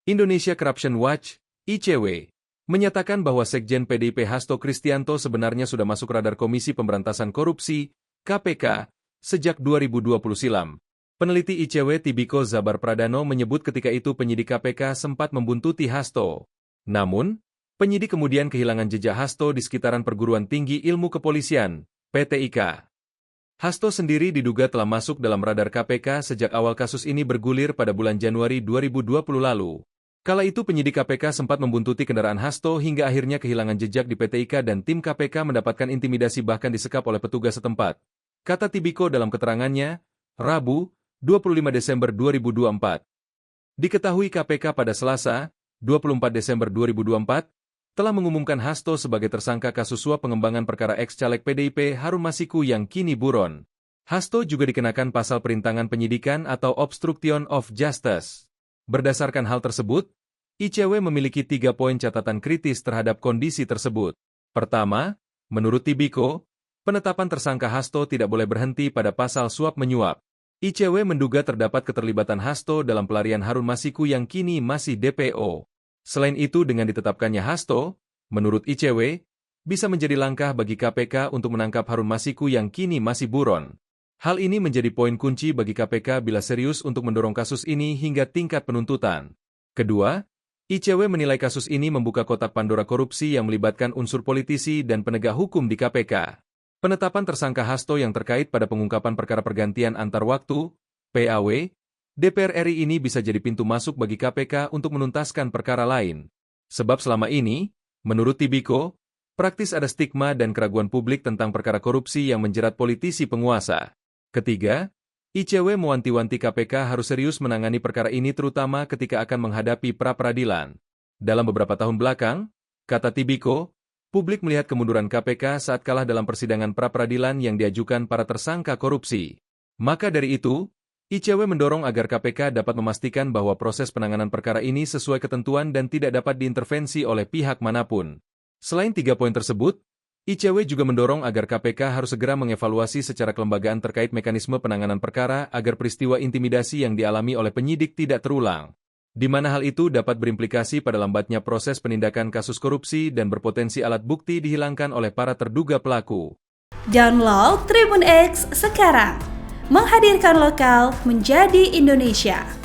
Indonesia Corruption Watch, ICW, menyatakan bahwa Sekjen PDIP Hasto Kristianto sebenarnya sudah masuk radar Komisi Pemberantasan Korupsi, KPK, sejak 2020 silam. Peneliti ICW Tibiko Zabar Pradano menyebut ketika itu penyidik KPK sempat membuntuti Hasto. Namun, penyidik kemudian kehilangan jejak Hasto di sekitaran Perguruan Tinggi Ilmu Kepolisian, PTIK. Hasto sendiri diduga telah masuk dalam radar KPK sejak awal kasus ini bergulir pada bulan Januari 2020 lalu. Kala itu penyidik KPK sempat membuntuti kendaraan Hasto hingga akhirnya kehilangan jejak di PTIK dan tim KPK mendapatkan intimidasi bahkan disekap oleh petugas setempat. Kata Tibiko dalam keterangannya, Rabu, 25 Desember 2024. Diketahui KPK pada Selasa, 24 Desember 2024, telah mengumumkan Hasto sebagai tersangka kasus suap pengembangan perkara ex-caleg PDIP Harun Masiku yang kini buron. Hasto juga dikenakan pasal perintangan penyidikan atau obstruction of justice. Berdasarkan hal tersebut, ICW memiliki 3 poin catatan kritis terhadap kondisi tersebut. Pertama, menurut Tibiko, penetapan tersangka Hasto tidak boleh berhenti pada pasal suap menyuap. ICW menduga terdapat keterlibatan Hasto dalam pelarian Harun Masiku yang kini masih DPO. Selain itu dengan ditetapkannya Hasto, menurut ICW, bisa menjadi langkah bagi KPK untuk menangkap Harun Masiku yang kini masih buron. Hal ini menjadi poin kunci bagi KPK bila serius untuk mendorong kasus ini hingga tingkat penuntutan. Kedua, ICW menilai kasus ini membuka kotak Pandora korupsi yang melibatkan unsur politisi dan penegak hukum di KPK. Penetapan tersangka Hasto yang terkait pada pengungkapan perkara pergantian antar waktu, PAW, DPR RI ini bisa jadi pintu masuk bagi KPK untuk menuntaskan perkara lain. Sebab selama ini, menurut Tibiko, praktis ada stigma dan keraguan publik tentang perkara korupsi yang menjerat politisi penguasa. Ketiga, ICW mewanti-wanti KPK harus serius menangani perkara ini terutama ketika akan menghadapi pra-peradilan. Dalam beberapa tahun belakang, kata Tibiko, publik melihat kemunduran KPK saat kalah dalam persidangan pra-peradilan yang diajukan para tersangka korupsi. Maka dari itu, ICW mendorong agar KPK dapat memastikan bahwa proses penanganan perkara ini sesuai ketentuan dan tidak dapat diintervensi oleh pihak manapun. Selain 3 poin tersebut, ICW juga mendorong agar KPK harus segera mengevaluasi secara kelembagaan terkait mekanisme penanganan perkara agar peristiwa intimidasi yang dialami oleh penyidik tidak terulang. Di mana hal itu dapat berimplikasi pada lambatnya proses penindakan kasus korupsi dan berpotensi alat bukti dihilangkan oleh para terduga pelaku. Download Tribun X sekarang, menghadirkan lokal menjadi Indonesia.